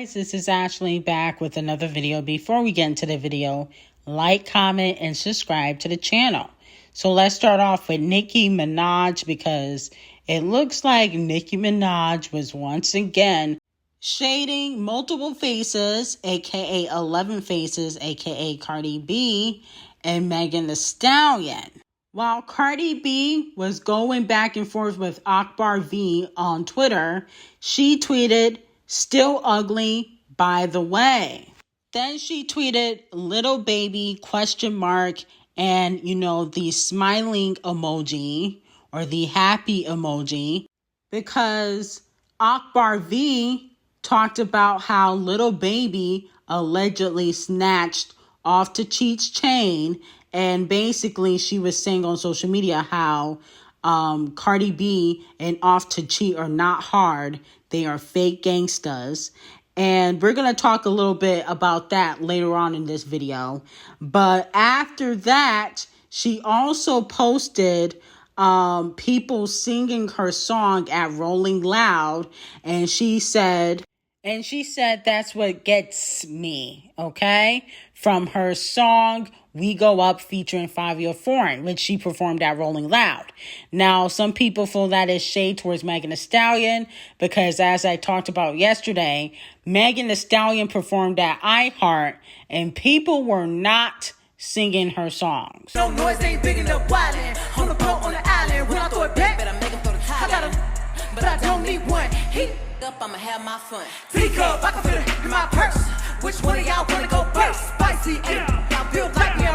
guys, this is Ashley back with another video. Before we get into the video, like, comment, and subscribe to the channel. So let's start off with Nicki Minaj, because it looks like Nicki Minaj was once again shading multiple faces, aka 11 faces, aka Cardi B and Megan Thee Stallion. While Cardi B was going back and forth with Akbar V on Twitter, she tweeted, "Still ugly, by the way." Then she tweeted, "Little baby, question mark," and, the smiling emoji or the happy emoji, because Akbar V talked about how Little Baby allegedly snatched off to Cheat's chain. And basically, she was saying on social media how Cardi B and Off to Cheat are not hard. They are fake gangstas. And we're going to talk a little bit about that later on in this video. But after that, she also posted people singing her song at Rolling Loud. And she said, that's what gets me, okay? From her song, We Go Up, featuring Fivio Foreign, which she performed at Rolling Loud. Now, some people feel that is shade towards Megan Thee Stallion, because as I talked about yesterday, Megan Thee Stallion performed at iHeart, and people were not singing her songs. No noise ain't big enough wildin'. On the boat on the island, when I throw it back, better make him throw the Thailand. I got him, but I don't need one. Heat up, I'ma have my fun. Teacup, I can fit it in my purse. Which one of y'all wanna go first? Spicy, y'all build like me.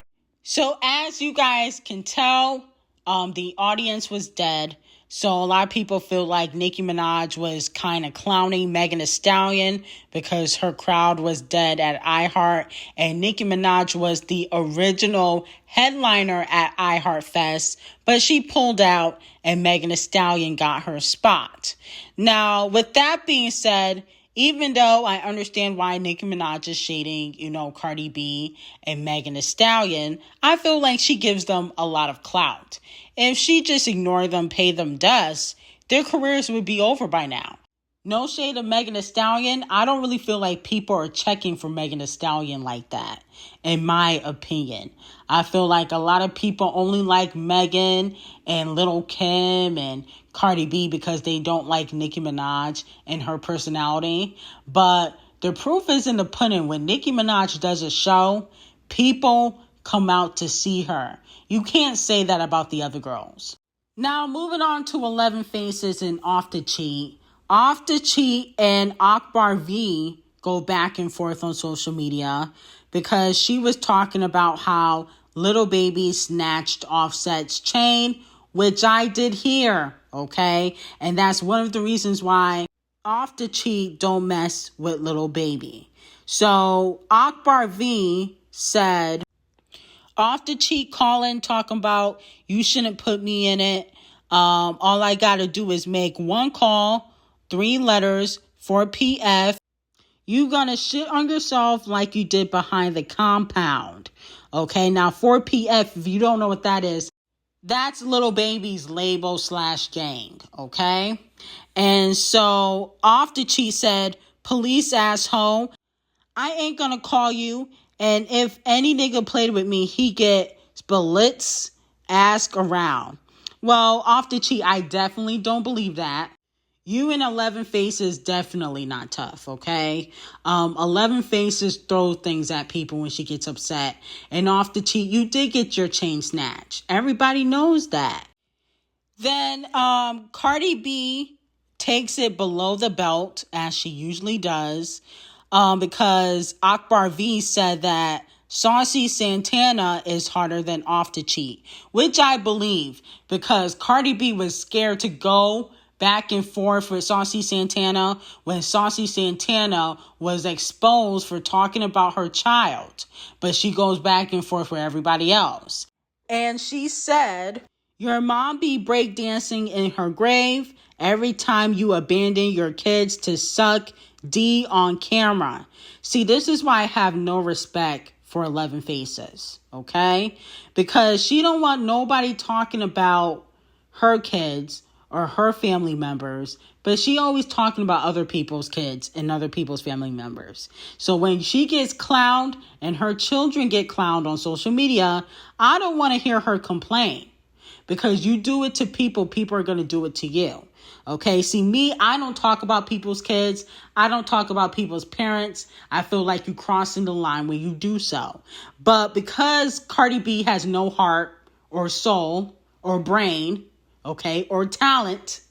So as you guys can tell, the audience was dead. So a lot of people feel like Nicki Minaj was kind of clowning Megan Thee Stallion because her crowd was dead at iHeart. And Nicki Minaj was the original headliner at iHeart Fest, but she pulled out and Megan Thee Stallion got her spot. Now, with that being said, even though I understand why Nicki Minaj is shading, Cardi B and Megan Thee Stallion, I feel like she gives them a lot of clout. If she just ignored them, pay them dust, their careers would be over by now. No shade of Megan Thee Stallion. I don't really feel like people are checking for Megan Thee Stallion like that, in my opinion. I feel like a lot of people only like Megan and Lil' Kim and Cardi B because they don't like Nicki Minaj and her personality. But the proof is in the pudding. When Nicki Minaj does a show, people come out to see her. You can't say that about the other girls. Now, moving on to 11 Faces and Off to Cheat. Off to Cheat and Akbar V go back and forth on social media because she was talking about how Little Baby snatched Offset's chain, which I did hear, okay? And that's one of the reasons why Off to Cheat don't mess with Little Baby. So Akbar V said, "Off to Cheat calling, talking about you shouldn't put me in it. All I got to do is make one call, 3 letters, 4 PF. You gonna shit on yourself like you did behind the compound." Okay, now 4 PF, if you don't know what that is, that's Little Baby's label / gang, okay? And so Off to Cheat said, "Police asshole, I ain't gonna call you. And if any nigga played with me, he get bullets, ask around." Well, Off to Cheat, I definitely don't believe that. You and 11 Faces definitely not tough, okay? 11 Faces throw things at people when she gets upset. And Off to Cheat, you did get your chain snatched. Everybody knows that. Then Cardi B takes it below the belt, as she usually does, because Akbar V said that Saucy Santana is harder than Off to Cheat, which I believe, because Cardi B was scared to go back and forth with Saucy Santana when Saucy Santana was exposed for talking about her child. But she goes back and forth with everybody else. And she said, "Your mom be breakdancing in her grave every time you abandon your kids to suck D on camera." See, this is why I have no respect for 11 Faces, okay? Because she don't want nobody talking about her kids or her family members, but she always talking about other people's kids and other people's family members. So when she gets clowned and her children get clowned on social media, I don't want to hear her complain, because you do it to people, people are going to do it to you. Okay, see me, I don't talk about people's kids. I don't talk about people's parents. I feel like you crossing the line when you do so. But because Cardi B has no heart or soul or brain, okay, or talent,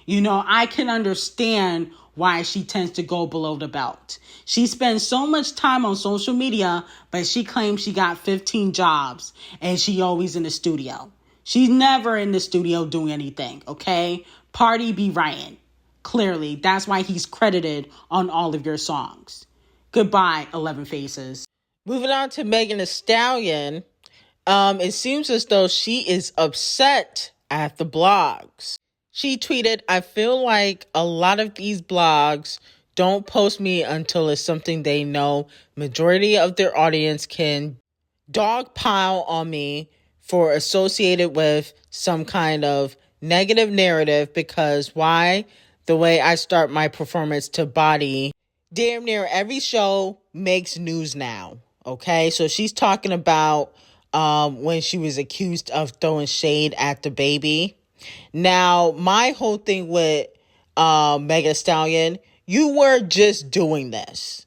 I can understand why she tends to go below the belt. She spends so much time on social media, but she claims she got 15 jobs and she always in the studio. She's never in the studio doing anything, okay? Party be writing. Clearly, that's why he's credited on all of your songs. Goodbye, 11 Faces. Moving on to Megan Thee Stallion. It seems as though she is upset at the blogs. She tweeted, "I feel like a lot of these blogs don't post me until it's something they know majority of their audience can dogpile on me for associated with some kind of negative narrative, because why? The way I start my performance to Bardi, damn near every show makes news now." Okay, so she's talking about when she was accused of throwing shade at the baby. Now, my whole thing with Megan Thee Stallion, you were just doing this.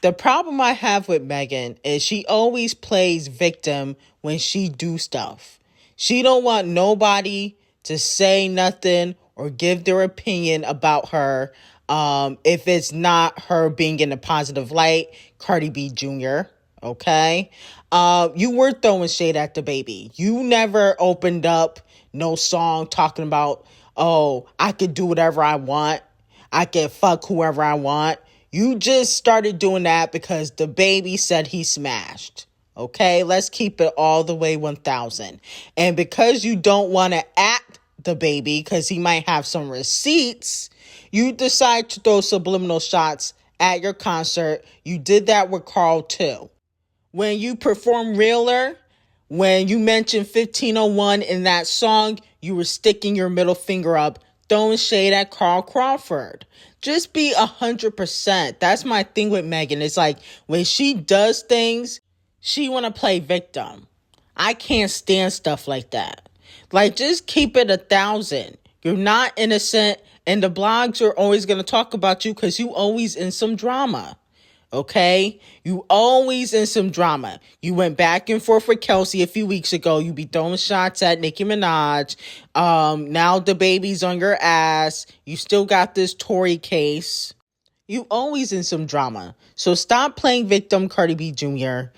The problem I have with Megan is she always plays victim when she do stuff. She don't want nobody to say nothing or give their opinion about her if it's not her being in a positive light. Cardi B Jr., okay? You were throwing shade at the baby. You never opened up no song talking about, oh, I could do whatever I want. I can fuck whoever I want. You just started doing that because the baby said he smashed. Okay, let's keep it all the way 1,000. And because you don't want to act the baby, because he might have some receipts, you decide to throw subliminal shots at your concert. You did that with Carl too. When you perform Realer, when you mentioned 1501 in that song, you were sticking your middle finger up, throwing shade at Carl Crawford. Just be 100%. That's my thing with Megan. It's like when she does things, she want to play victim. I can't stand stuff like that. Like, just keep it 1,000. You're not innocent, and the blogs are always going to talk about you because you always in some drama. Okay? You always in some drama. You went back and forth with Kelsey a few weeks ago. You be throwing shots at Nicki Minaj. Now the baby's on your ass. You still got this Tory case. You always in some drama. So stop playing victim, Cardi B Jr.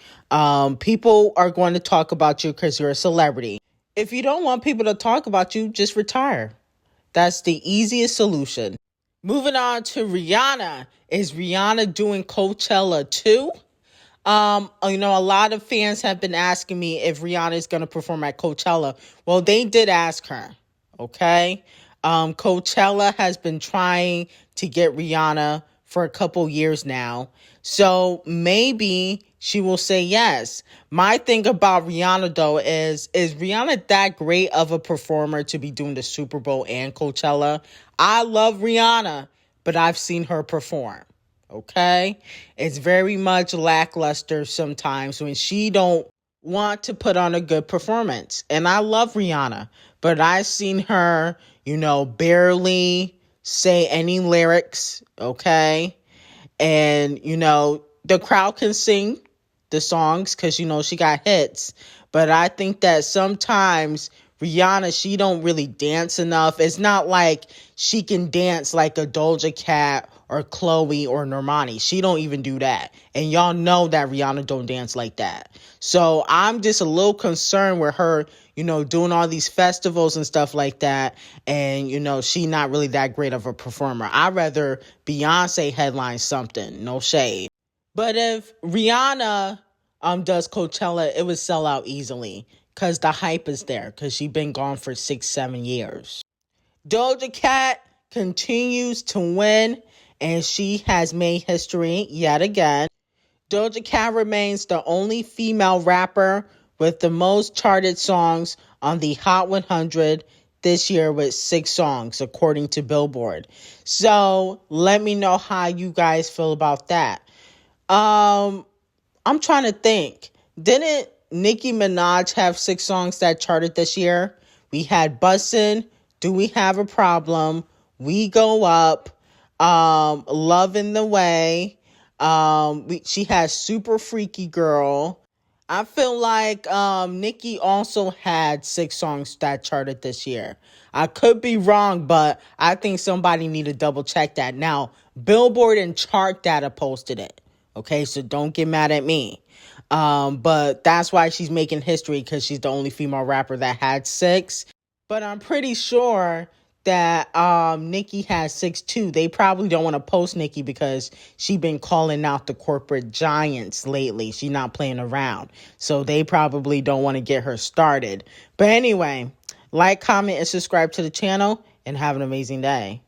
People are going to talk about you because you're a celebrity. If you don't want people to talk about you, just retire. That's the easiest solution. Moving on to Rihanna. Is Rihanna doing Coachella too? A lot of fans have been asking me if Rihanna is going to perform at Coachella. Well, they did ask her. Okay. Coachella has been trying to get Rihanna for a couple years now. So maybe she will say yes. My thing about Rihanna, though, is Rihanna that great of a performer to be doing the Super Bowl and Coachella? I love Rihanna, but I've seen her perform. Okay? It's very much lackluster sometimes when she don't want to put on a good performance. And I love Rihanna, but I've seen her, barely say any lyrics, okay? And, the crowd can sing the songs because, she got hits. But I think that sometimes Rihanna, she don't really dance enough. It's not like she can dance like a Doja Cat or Chloe or Normani. She don't even do that. And y'all know that Rihanna don't dance like that. So I'm just a little concerned with her, doing all these festivals and stuff like that. And, she not really that great of a performer. I'd rather Beyonce headline something. No shade. But if Rihanna does Coachella, it would sell out easily because the hype is there because she's been gone for 6-7 years. Doja Cat continues to win, and she has made history yet again. Doja Cat remains the only female rapper with the most charted songs on the Hot 100 this year with 6 songs, according to Billboard. So let me know how you guys feel about that. I'm trying to think. Didn't Nicki Minaj have 6 songs that charted this year? We had Bussin', Do We Have a Problem, We Go Up, Love in the Way. She has Super Freaky Girl. I feel like Nicki also had 6 songs that charted this year. I could be wrong, but I think somebody need to double check that. Now, Billboard and chart data posted it. Okay, so don't get mad at me. But that's why she's making history, because she's the only female rapper that had 6. But I'm pretty sure that Nicki has 6 too. They probably don't want to post Nicki because she been calling out the corporate giants lately. She's not playing around. So they probably don't want to get her started. But anyway, like, comment, and subscribe to the channel, and have an amazing day.